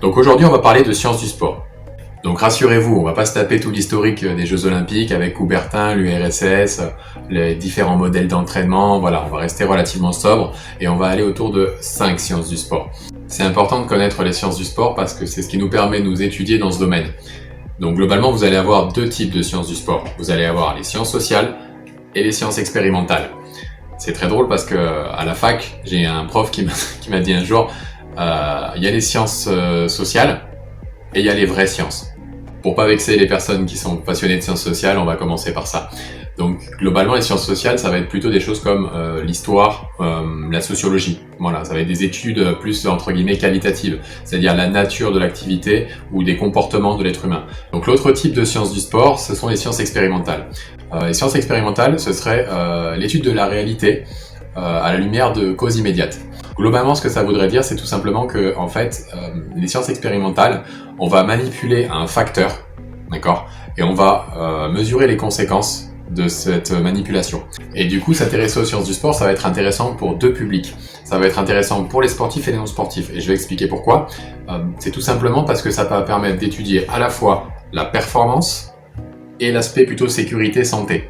Donc aujourd'hui, on va parler de sciences du sport. Donc rassurez-vous, on va pas se taper tout l'historique des Jeux Olympiques avec Coubertin, l'URSS, les différents modèles d'entraînement. Voilà, on va rester relativement sobre et on va aller autour de 5 sciences du sport. C'est important de connaître les sciences du sport parce que c'est ce qui nous permet de nous étudier dans ce domaine. Donc globalement, vous allez avoir deux types de sciences du sport. Vous allez avoir les sciences sociales et les sciences expérimentales. C'est très drôle parce que à la fac, j'ai un prof qui m'a dit un jour, il y a les sciences sociales et il y a les vraies sciences. Pour pas vexer les personnes qui sont passionnées de sciences sociales, on va commencer par ça. Donc globalement, les sciences sociales, ça va être plutôt des choses comme l'histoire, la sociologie. Voilà, ça va être des études plus entre guillemets qualitatives, c'est-à-dire la nature de l'activité ou des comportements de l'être humain. Donc l'autre type de sciences du sport, ce sont les sciences expérimentales. Les sciences expérimentales, ce serait l'étude de la réalité à la lumière de causes immédiates. Globalement, ce que ça voudrait dire, c'est tout simplement que, en fait, les sciences expérimentales, on va manipuler un facteur, d'accord, et on va mesurer les conséquences de cette manipulation. Et du coup, s'intéresser aux sciences du sport, ça va être intéressant pour deux publics. Ça va être intéressant pour les sportifs et les non-sportifs. Et je vais expliquer pourquoi. C'est tout simplement parce que ça va permettre d'étudier à la fois la performance et l'aspect plutôt sécurité-santé.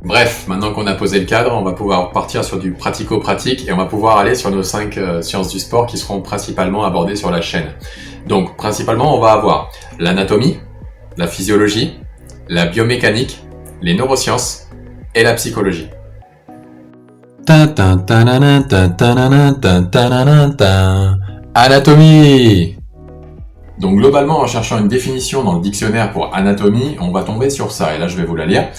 Bref, maintenant qu'on a posé le cadre, on va pouvoir partir sur du pratico-pratique et on va pouvoir aller sur nos 5 sciences du sport qui seront principalement abordées sur la chaîne. Donc, principalement, on va avoir l'anatomie, la physiologie, la biomécanique, les neurosciences et la psychologie. Anatomie. Donc globalement, en cherchant une définition dans le dictionnaire pour anatomie, on va tomber sur ça, et là je vais vous la lire.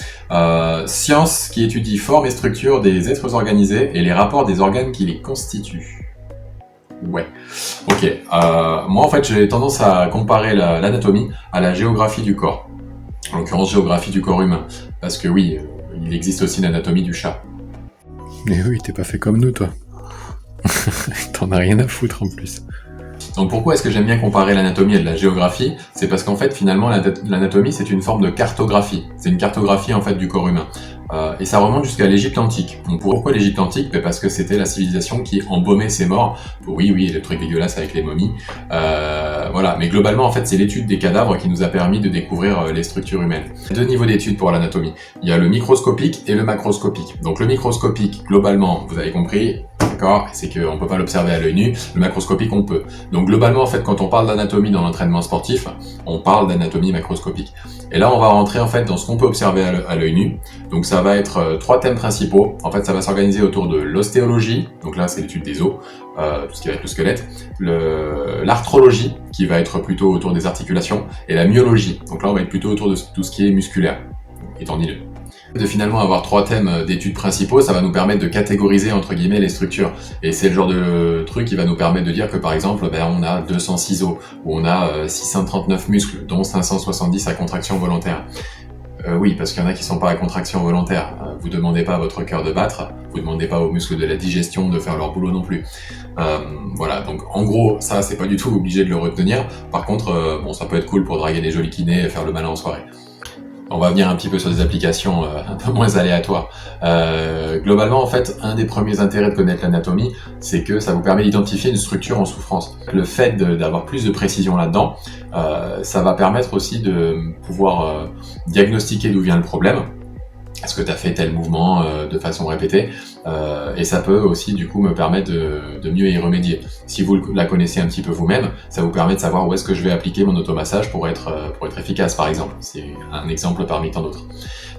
Science qui étudie forme et structure des êtres organisés et les rapports des organes qui les constituent. Ouais, ok. Moi en fait j'ai tendance à comparer l'anatomie à la géographie du corps. En l'occurrence géographie du corps humain. Parce que oui, il existe aussi l'anatomie du chat. Mais oui, t'es pas fait comme nous, toi. T'en as rien à foutre en plus. Donc pourquoi est-ce que j'aime bien comparer l'anatomie à de la géographie? C'est parce qu'en fait finalement l'anatomie c'est une forme de cartographie. C'est une cartographie en fait du corps humain. Et ça remonte jusqu'à l'Égypte antique. Donc pourquoi l'Égypte antique? Parce que c'était la civilisation qui embaumait ses morts. Oui, le truc dégueulasse avec les momies. Voilà, mais globalement en fait c'est l'étude des cadavres qui nous a permis de découvrir les structures humaines. Deux niveaux d'études pour l'anatomie. Il y a le microscopique et le macroscopique. Donc le microscopique, globalement, vous avez compris, d'accord, c'est qu'on peut pas l'observer à l'œil nu. Le macroscopique, on peut. Donc globalement, en fait, quand on parle d'anatomie dans l'entraînement sportif, on parle d'anatomie macroscopique. Et là, on va rentrer en fait dans ce qu'on peut observer à l'œil nu. Donc ça va être 3 thèmes principaux. En fait, ça va s'organiser autour de l'ostéologie. Donc là, c'est l'étude des os, tout ce qui va être le squelette. L'arthrologie, qui va être plutôt autour des articulations. Et la myologie. Donc là, on va être plutôt autour de tout ce qui est musculaire et tendineux. De finalement avoir 3 thèmes d'études principaux, ça va nous permettre de catégoriser entre guillemets les structures. Et c'est le genre de truc qui va nous permettre de dire que par exemple, on a 206 os, ou on a 639 muscles, dont 570 à contraction volontaire. Oui, parce qu'il y en a qui sont pas à contraction volontaire. Vous demandez pas à votre cœur de battre, vous demandez pas aux muscles de la digestion de faire leur boulot non plus. Voilà, donc en gros, ça c'est pas du tout obligé de le retenir. Par contre, ça peut être cool pour draguer des jolis kinés et faire le malin en soirée. On va venir un petit peu sur des applications un peu moins aléatoires. Globalement, en fait, un des premiers intérêts de connaître l'anatomie, c'est que ça vous permet d'identifier une structure en souffrance. Le fait d'avoir plus de précision là-dedans, ça va permettre aussi de pouvoir diagnostiquer d'où vient le problème. Est-ce que tu as fait tel mouvement de façon répétée, et ça peut aussi du coup me permettre de mieux y remédier. Si vous la connaissez un petit peu vous-même, ça vous permet de savoir où est-ce que je vais appliquer mon automassage pour être efficace par exemple. C'est un exemple parmi tant d'autres.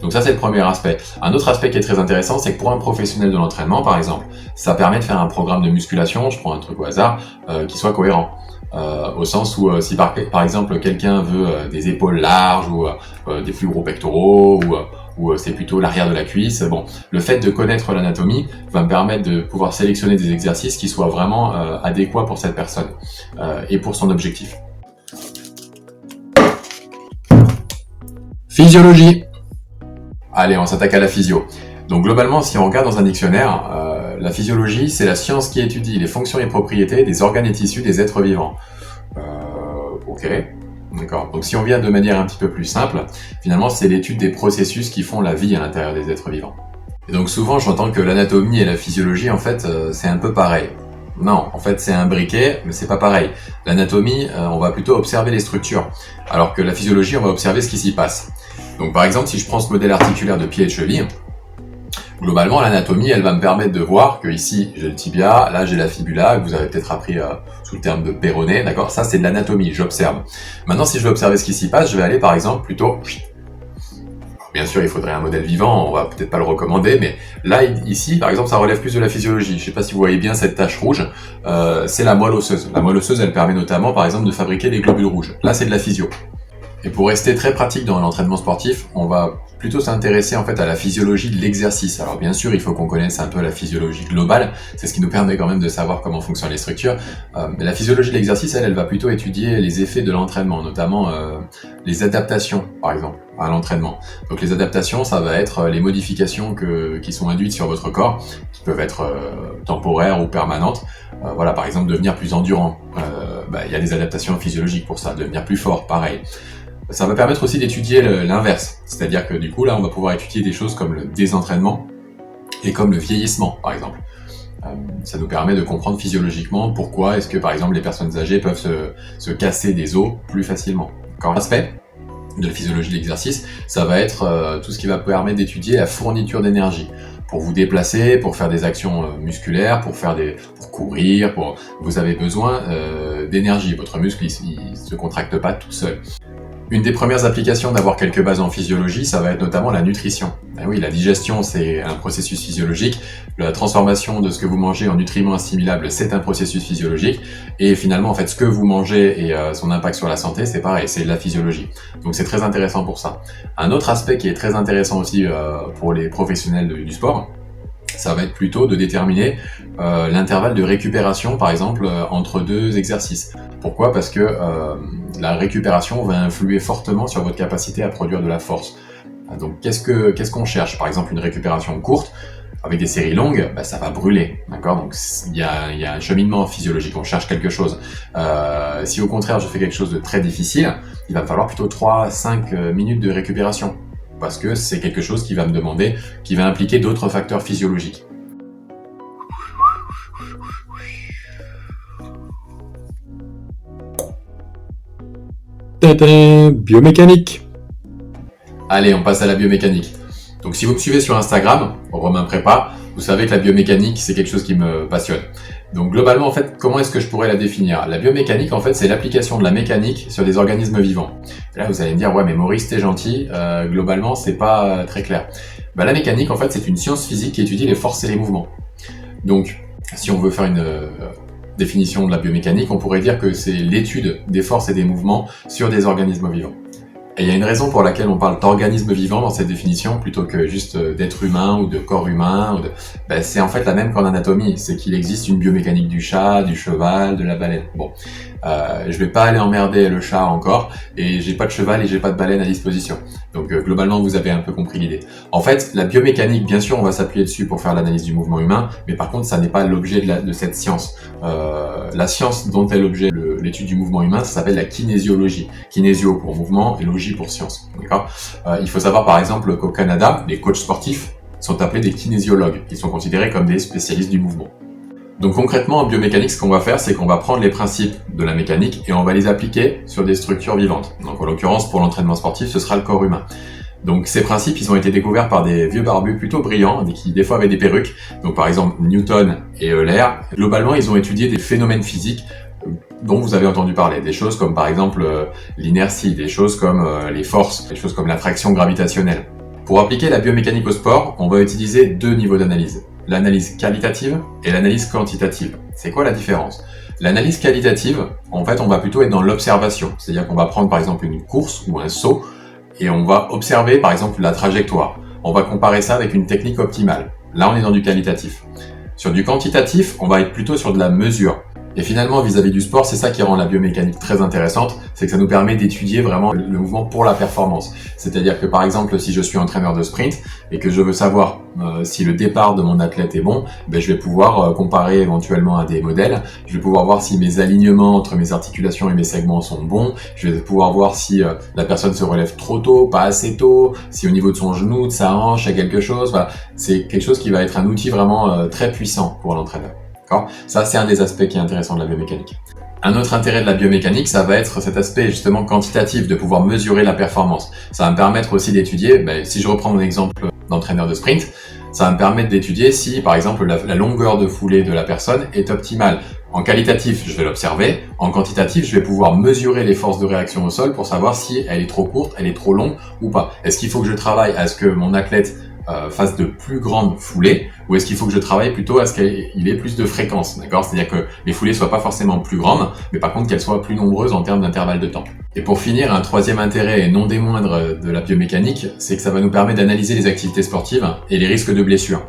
Donc ça c'est le premier aspect. Un autre aspect qui est très intéressant, c'est que pour un professionnel de l'entraînement par exemple, ça permet de faire un programme de musculation, je prends un truc au hasard, qui soit cohérent. Au sens où si par exemple quelqu'un veut des épaules larges ou des plus gros pectoraux ou c'est plutôt l'arrière de la cuisse. Bon, le fait de connaître l'anatomie va me permettre de pouvoir sélectionner des exercices qui soient vraiment adéquats pour cette personne et pour son objectif. Physiologie. Allez, on s'attaque à la physio. Donc globalement, si on regarde dans un dictionnaire, la physiologie, c'est la science qui étudie les fonctions et propriétés des organes et tissus des êtres vivants. Ok. D'accord. Donc si on vient de manière un petit peu plus simple, finalement c'est l'étude des processus qui font la vie à l'intérieur des êtres vivants. Et donc souvent j'entends que l'anatomie et la physiologie en fait c'est un peu pareil. Non, en fait c'est un briquet, mais c'est pas pareil. L'anatomie, on va plutôt observer les structures, alors que la physiologie, on va observer ce qui s'y passe. Donc par exemple, si je prends ce modèle articulaire de pied et de cheville, globalement l'anatomie, elle va me permettre de voir que ici j'ai le tibia, là j'ai la fibula, que vous avez peut-être appris sous le terme de péroné, d'accord? Ça c'est de l'anatomie, j'observe. Maintenant si je veux observer ce qui s'y passe, je vais aller par exemple plutôt... Bien sûr, il faudrait un modèle vivant, on va peut-être pas le recommander, mais là, ici, par exemple, ça relève plus de la physiologie. Je sais pas si vous voyez bien cette tache rouge, c'est la moelle osseuse. La moelle osseuse, elle permet notamment, par exemple, de fabriquer des globules rouges. Là, c'est de la physio. Et pour rester très pratique dans l'entraînement sportif, on va plutôt s'intéresser en fait à la physiologie de l'exercice. Alors bien sûr, il faut qu'on connaisse un peu la physiologie globale, c'est ce qui nous permet quand même de savoir comment fonctionnent les structures. Mais la physiologie de l'exercice, elle va plutôt étudier les effets de l'entraînement, notamment les adaptations, par exemple, à l'entraînement. Donc les adaptations, ça va être les modifications qui sont induites sur votre corps, qui peuvent être temporaires ou permanentes. Voilà, par exemple, devenir plus endurant. Il y a des adaptations physiologiques pour ça, devenir plus fort, pareil. Ça va permettre aussi d'étudier l'inverse, c'est-à-dire que du coup là on va pouvoir étudier des choses comme le désentraînement et comme le vieillissement par exemple. Ça nous permet de comprendre physiologiquement pourquoi est-ce que par exemple les personnes âgées peuvent se casser des os plus facilement. Encore un aspect de la physiologie de l'exercice, ça va être tout ce qui va permettre d'étudier la fourniture d'énergie. Pour vous déplacer, pour faire des actions musculaires, pour courir, vous avez besoin d'énergie. Votre muscle il se contracte pas tout seul. Une des premières applications d'avoir quelques bases en physiologie, ça va être notamment la nutrition. Et oui, la digestion, c'est un processus physiologique. La transformation de ce que vous mangez en nutriments assimilables, c'est un processus physiologique. Et finalement, en fait, ce que vous mangez et son impact sur la santé, c'est pareil, c'est de la physiologie. Donc c'est très intéressant pour ça. Un autre aspect qui est très intéressant aussi pour les professionnels du sport, ça va être plutôt de déterminer l'intervalle de récupération, par exemple, entre deux exercices. Pourquoi ? Parce que la récupération va influer fortement sur votre capacité à produire de la force. Donc, qu'est-ce qu'on cherche ? Par exemple, une récupération courte, avec des séries longues, ça va brûler, d'accord ? Donc, il y a un cheminement physiologique, on cherche quelque chose. Si au contraire, je fais quelque chose de très difficile, il va me falloir plutôt 3-5 minutes de récupération. Parce que c'est quelque chose qui va me demander, qui va impliquer d'autres facteurs physiologiques. Tadam, biomécanique. Allez, on passe à la biomécanique. Donc si vous me suivez sur Instagram, Romain Prépa, vous savez que la biomécanique, c'est quelque chose qui me passionne. Donc globalement, en fait, comment est-ce que je pourrais la définir ? La biomécanique, en fait, c'est l'application de la mécanique sur des organismes vivants. Et là, vous allez me dire, ouais, mais Maurice, t'es gentil, globalement, c'est pas très clair. La mécanique, en fait, c'est une science physique qui étudie les forces et les mouvements. Donc, si on veut faire une définition de la biomécanique, on pourrait dire que c'est l'étude des forces et des mouvements sur des organismes vivants. Et il y a une raison pour laquelle on parle d'organisme vivant dans cette définition, plutôt que juste d'être humain ou de corps humain. C'est en fait la même qu'en anatomie, c'est qu'il existe une biomécanique du chat, du cheval, de la baleine. Bon, je vais pas aller emmerder le chat encore, et j'ai pas de cheval et j'ai pas de baleine à disposition. Donc globalement, vous avez un peu compris l'idée. En fait, la biomécanique, bien sûr, on va s'appuyer dessus pour faire l'analyse du mouvement humain, mais par contre, ça n'est pas l'objet de cette science. La science dont est l'objet l'étude du mouvement humain, ça s'appelle la kinésiologie. Kinésio pour mouvement et logie pour science. D'accord ? Il faut savoir par exemple qu'au Canada, les coachs sportifs sont appelés des kinésiologues. Ils sont considérés comme des spécialistes du mouvement. Donc concrètement, en biomécanique, ce qu'on va faire, c'est qu'on va prendre les principes de la mécanique et on va les appliquer sur des structures vivantes. Donc en l'occurrence, pour l'entraînement sportif, ce sera le corps humain. Donc ces principes, ils ont été découverts par des vieux barbus plutôt brillants, qui des fois avaient des perruques. Donc par exemple, Newton et Euler. Globalement, ils ont étudié des phénomènes physiques dont vous avez entendu parler. Des choses comme par exemple l'inertie, des choses comme les forces, des choses comme l'attraction gravitationnelle. Pour appliquer la biomécanique au sport, on va utiliser deux niveaux d'analyse. L'analyse qualitative et l'analyse quantitative. C'est quoi la différence ? L'analyse qualitative, en fait, on va plutôt être dans l'observation. C'est-à-dire qu'on va prendre par exemple une course ou un saut et on va observer par exemple la trajectoire. On va comparer ça avec une technique optimale. Là, on est dans du qualitatif. Sur du quantitatif, on va être plutôt sur de la mesure. Et finalement, vis-à-vis du sport, c'est ça qui rend la biomécanique très intéressante, c'est que ça nous permet d'étudier vraiment le mouvement pour la performance. C'est-à-dire que par exemple, si je suis entraîneur de sprint et que je veux savoir si le départ de mon athlète est bon, je vais pouvoir comparer éventuellement à des modèles, je vais pouvoir voir si mes alignements entre mes articulations et mes segments sont bons, je vais pouvoir voir si la personne se relève trop tôt, pas assez tôt, si au niveau de son genou, de sa hanche, il y a quelque chose. Voilà. C'est quelque chose qui va être un outil vraiment très puissant pour l'entraîneur. D'accord ? Ça, c'est un des aspects qui est intéressant de la biomécanique. Un autre intérêt de la biomécanique, ça va être cet aspect justement quantitatif, de pouvoir mesurer la performance. Ça va me permettre aussi d'étudier, si je reprends mon exemple d'entraîneur de sprint, ça va me permettre d'étudier si, par exemple, la longueur de foulée de la personne est optimale. En qualitatif, je vais l'observer. En quantitatif, je vais pouvoir mesurer les forces de réaction au sol pour savoir si elle est trop courte, elle est trop longue ou pas. Est-ce qu'il faut que je travaille à ce que mon athlète fasse de plus grandes foulées, ou est-ce qu'il faut que je travaille plutôt à ce qu'il ait plus de fréquence, d'accord ? C'est-à-dire que les foulées soient pas forcément plus grandes, mais par contre qu'elles soient plus nombreuses en termes d'intervalle de temps. Et pour finir, un troisième intérêt, et non des moindres, de la biomécanique, c'est que ça va nous permettre d'analyser les activités sportives et les risques de blessures.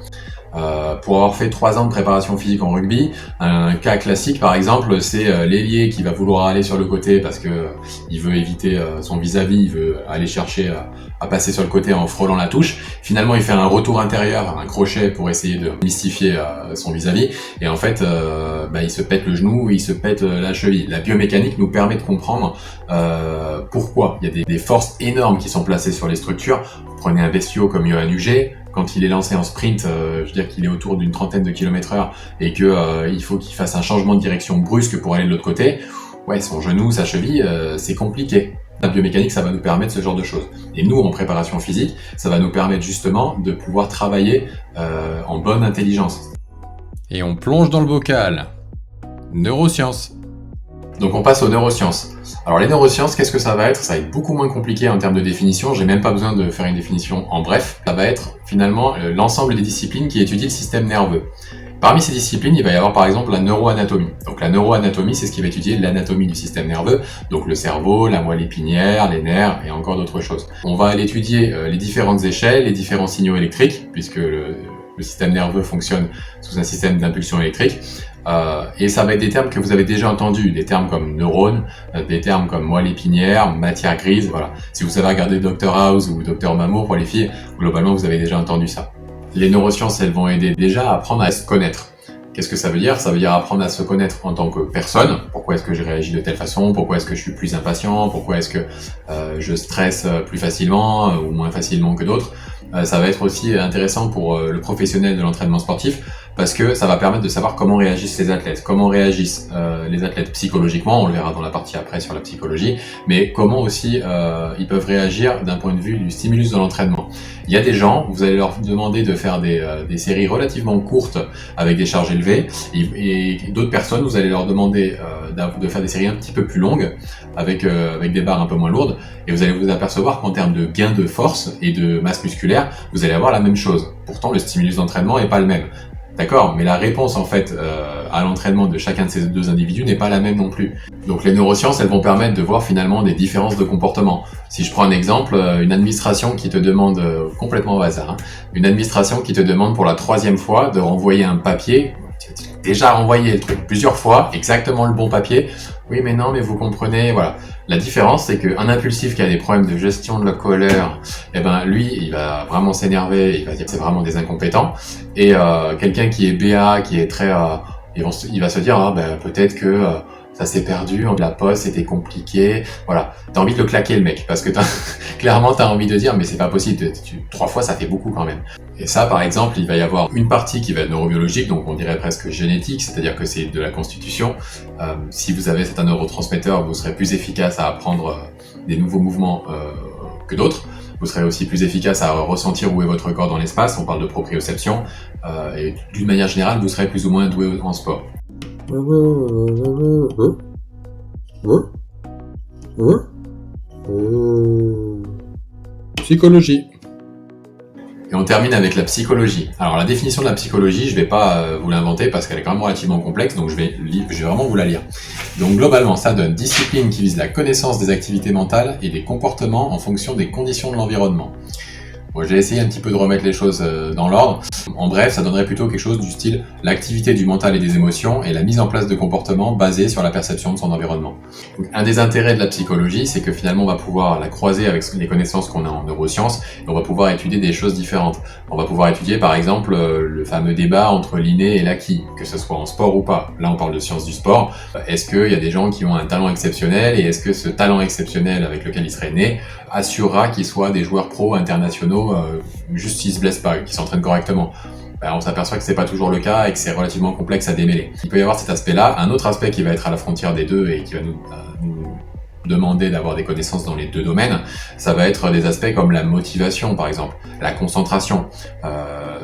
Pour avoir fait 3 ans de préparation physique en rugby, un cas classique par exemple, c'est l'ailier qui va vouloir aller sur le côté parce que il veut éviter son vis-à-vis, il veut aller chercher à passer sur le côté en frôlant la touche. Finalement, il fait un retour intérieur, un crochet pour essayer de mystifier son vis-à-vis, et en fait, il se pète le genou, il se pète la cheville. La biomécanique nous permet de comprendre pourquoi. Il y a des forces énormes qui sont placées sur les structures. Vous prenez un bestiau comme Yoann Huget. Quand il est lancé en sprint, je veux dire qu'il est autour d'une trentaine de km/h et que il faut qu'il fasse un changement de direction brusque pour aller de l'autre côté, ouais, son genou, sa cheville, c'est compliqué. La biomécanique, ça va nous permettre ce genre de choses. Et nous, en préparation physique, ça va nous permettre justement de pouvoir travailler en bonne intelligence. Et on plonge dans le bocal. Neurosciences. Donc on passe aux neurosciences. Alors les neurosciences, qu'est-ce que ça va être ? Ça va être beaucoup moins compliqué en termes de définition, j'ai même pas besoin de faire une définition en bref. Ça va être finalement l'ensemble des disciplines qui étudient le système nerveux. Parmi ces disciplines, il va y avoir par exemple la neuroanatomie. Donc la neuroanatomie, c'est ce qui va étudier l'anatomie du système nerveux, donc le cerveau, la moelle épinière, les nerfs et encore d'autres choses. On va aller étudier les différentes échelles, les différents signaux électriques, puisque le système nerveux fonctionne sous un système d'impulsion électrique. Et ça va être des termes que vous avez déjà entendus, des termes comme neurone, des termes comme moelle épinière, matière grise, voilà. Si vous savez regarder Dr House ou Dr Mamour pour les filles, globalement vous avez déjà entendu ça. Les neurosciences, elles vont aider déjà à apprendre à se connaître. Qu'est-ce que ça veut dire ? Ça veut dire apprendre à se connaître en tant que personne. Pourquoi est-ce que je réagis de telle façon ? Pourquoi est-ce que je suis plus impatient ? Pourquoi est-ce que je stresse plus facilement ou moins facilement que d'autres ? Ça va être aussi intéressant pour le professionnel de l'entraînement sportif parce que ça va permettre de savoir comment réagissent les athlètes, comment réagissent les athlètes psychologiquement, on le verra dans la partie après sur la psychologie, mais comment aussi ils peuvent réagir d'un point de vue du stimulus de l'entraînement. Il y a des gens, vous allez leur demander de faire des séries relativement courtes avec des charges élevées, et d'autres personnes, vous allez leur demander de faire des séries un petit peu plus longues avec des barres un peu moins lourdes, et vous allez vous apercevoir qu'en termes de gain de force et de masse musculaire, vous allez avoir la même chose. Pourtant, le stimulus d'entraînement n'est pas le même. D'accord, mais la réponse en fait à l'entraînement de chacun de ces deux individus n'est pas la même non plus. Donc les neurosciences, elles vont permettre de voir finalement des différences de comportement. Si je prends un exemple, une administration qui te demande, complètement au hasard, une administration qui te demande pour la 3e fois de renvoyer un papier, tu as déjà renvoyé le truc plusieurs fois, exactement le bon papier, oui mais non, mais vous comprenez, voilà. La différence, c'est qu'un impulsif qui a des problèmes de gestion de la colère, lui, il va vraiment s'énerver, il va dire que c'est vraiment des incompétents. Et quelqu'un qui est BA, qui est très... il va se dire, peut-être que ça s'est perdu, la poste c'était compliqué, voilà. T'as envie de le claquer le mec, parce que clairement t'as envie de dire, mais c'est pas possible, 3 fois ça fait beaucoup quand même. Et ça, par exemple, il va y avoir une partie qui va être neurobiologique, donc on dirait presque génétique, c'est-à-dire que c'est de la constitution. Si vous avez certains neurotransmetteurs, vous serez plus efficace à apprendre des nouveaux mouvements que d'autres. Vous serez aussi plus efficace à ressentir où est votre corps dans l'espace, on parle de proprioception, et d'une manière générale, vous serez plus ou moins doué en sport. Psychologie. Et on termine avec la psychologie. Alors la définition de la psychologie, je vais pas vous l'inventer parce qu'elle est quand même relativement complexe, donc je vais vraiment vous la lire. Donc globalement, ça donne discipline qui vise la connaissance des activités mentales et des comportements en fonction des conditions de l'environnement. Bon, j'ai essayé un petit peu de remettre les choses dans l'ordre. En bref, ça donnerait plutôt quelque chose du style l'activité du mental et des émotions et la mise en place de comportements basés sur la perception de son environnement. Donc, un des intérêts de la psychologie, c'est que finalement on va pouvoir la croiser avec les connaissances qu'on a en neurosciences et on va pouvoir étudier des choses différentes. On va pouvoir étudier par exemple le fameux débat entre l'inné et l'acquis, que ce soit en sport ou pas. Là on parle de sciences du sport. Est-ce qu'il y a des gens qui ont un talent exceptionnel et est-ce que ce talent exceptionnel avec lequel ils seraient nés assurera qu'ils soient des joueurs pro internationaux juste s'ils se blessent pas, qu'ils s'entraînent correctement? on s'aperçoit que c'est pas toujours le cas et que c'est relativement complexe à démêler. Il peut y avoir cet aspect-là. Un autre aspect qui va être à la frontière des deux et qui va nous demander d'avoir des connaissances dans les deux domaines, ça va être des aspects comme la motivation par exemple, la concentration.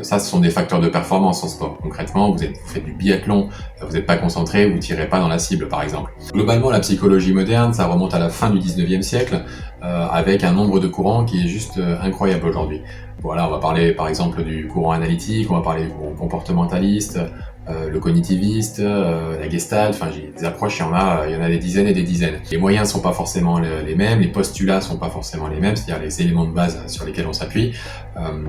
Ça, ce sont des facteurs de performance en sport. Concrètement, vous faites du biathlon, vous n'êtes pas concentré, vous tirez pas dans la cible par exemple. Globalement, la psychologie moderne, ça remonte à la fin du 19e siècle, avec un nombre de courants qui est juste incroyable aujourd'hui. Voilà, on va parler par exemple du courant analytique, on va parler du courant comportementaliste, le cognitiviste, la gestalt, enfin j'ai des approches, il y en a des dizaines et des dizaines. Les moyens sont pas forcément les mêmes, les postulats sont pas forcément les mêmes, c'est-à-dire les éléments de base sur lesquels on s'appuie,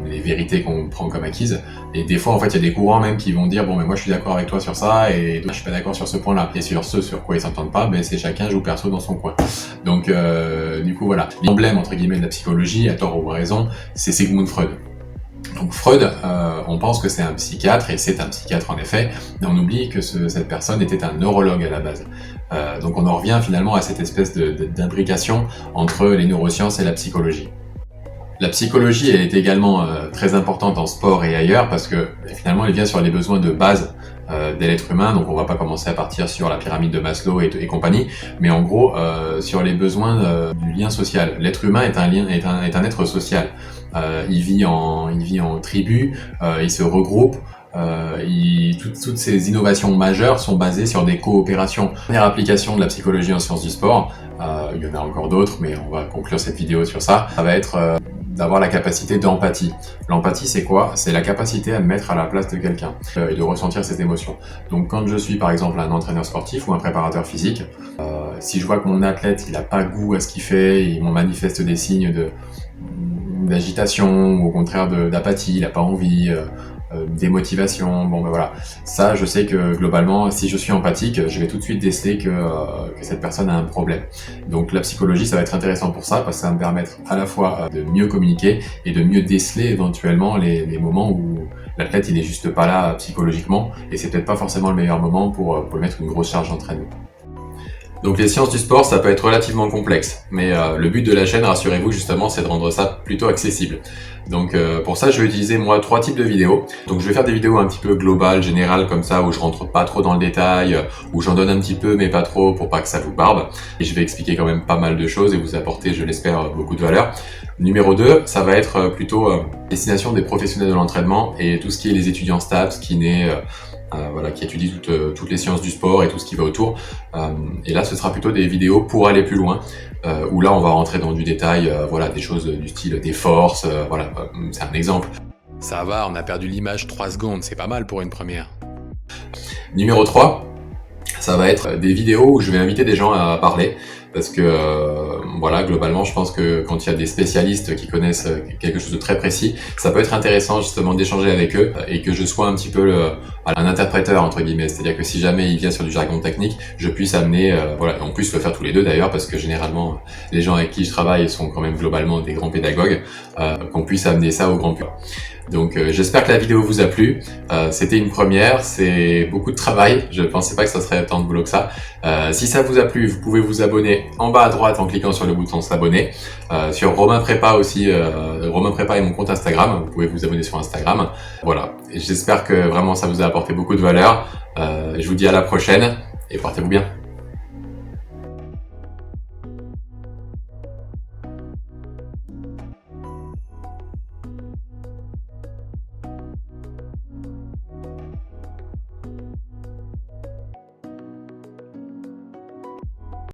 les vérités qu'on prend comme acquises. Et des fois en fait il y a des courants même qui vont dire bon mais moi je suis d'accord avec toi sur ça et toi je suis pas d'accord sur ce point-là. Et sur ce sur quoi ils s'entendent pas, c'est chacun joue perso dans son coin. Donc du coup voilà, l'emblème entre guillemets de la psychologie, à tort ou à raison, c'est Sigmund Freud. Donc Freud, on pense que c'est un psychiatre, et c'est un psychiatre en effet, mais on oublie que cette personne était un neurologue à la base. Donc on en revient finalement à cette espèce d'imbrication entre les neurosciences et la psychologie. La psychologie elle est également très importante en sport et ailleurs, parce que finalement elle vient sur les besoins de base de l'être humain, donc on va pas commencer à partir sur la pyramide de Maslow et compagnie, mais en gros sur les besoins du lien social. L'être humain est un être social. Il vit en tribu, il se regroupe. Toutes ces innovations majeures sont basées sur des coopérations. La première application de la psychologie en sciences du sport, il y en a encore d'autres, mais on va conclure cette vidéo sur ça. Ça va être d'avoir la capacité d'empathie. L'empathie, c'est quoi? C'est la capacité à me mettre à la place de quelqu'un et de ressentir cette émotion. Donc quand je suis par exemple un entraîneur sportif ou un préparateur physique, si je vois que mon athlète il a pas goût à ce qu'il fait, il m'en manifeste des signes d'agitation ou au contraire d'apathie, il a pas envie, démotivation, voilà. Ça, je sais que globalement, si je suis empathique, je vais tout de suite déceler que cette personne a un problème. Donc la psychologie, ça va être intéressant pour ça, parce que ça va me permettre à la fois de mieux communiquer et de mieux déceler éventuellement les moments où l'athlète il est juste pas là psychologiquement, et c'est peut-être pas forcément le meilleur moment pour lui mettre une grosse charge d'entraînement. Donc les sciences du sport, ça peut être relativement complexe, mais le but de la chaîne, rassurez-vous justement, c'est de rendre ça plutôt accessible. Donc pour ça, je vais utiliser moi 3 types de vidéos. Donc je vais faire des vidéos un petit peu globales, générales comme ça, où je rentre pas trop dans le détail, où j'en donne un petit peu mais pas trop pour pas que ça vous barbe. Et je vais expliquer quand même pas mal de choses et vous apporter, je l'espère, beaucoup de valeur. Numéro 2, ça va être plutôt destination des professionnels de l'entraînement et tout ce qui est les étudiants STAPS, kinés, qui étudient toutes les sciences du sport et tout ce qui va autour. Et là, ce sera plutôt des vidéos pour aller plus loin, où là, on va rentrer dans du détail, des choses du style des forces, c'est un exemple. Ça va, on a perdu l'image 3 secondes, c'est pas mal pour une première. Numéro 3, ça va être des vidéos où je vais inviter des gens à parler, parce que globalement, je pense que quand il y a des spécialistes qui connaissent quelque chose de très précis, ça peut être intéressant justement d'échanger avec eux et que je sois un petit peu un interpréteur entre guillemets, c'est-à-dire que si jamais il vient sur du jargon technique, je puisse amener, on puisse le faire tous les deux d'ailleurs, parce que généralement les gens avec qui je travaille sont quand même globalement des grands pédagogues, qu'on puisse amener ça au grand public. Donc j'espère que la vidéo vous a plu. C'était une première, c'est beaucoup de travail, je pensais pas que ça serait tant de boulot que ça. Si ça vous a plu, vous pouvez vous abonner en bas à droite en cliquant sur le bouton s'abonner. Sur Romain Prépa aussi, Romain Prépa est mon compte Instagram, vous pouvez vous abonner sur Instagram. Voilà, et j'espère que vraiment ça vous a apporté beaucoup de valeur. Je vous dis à la prochaine et portez-vous bien.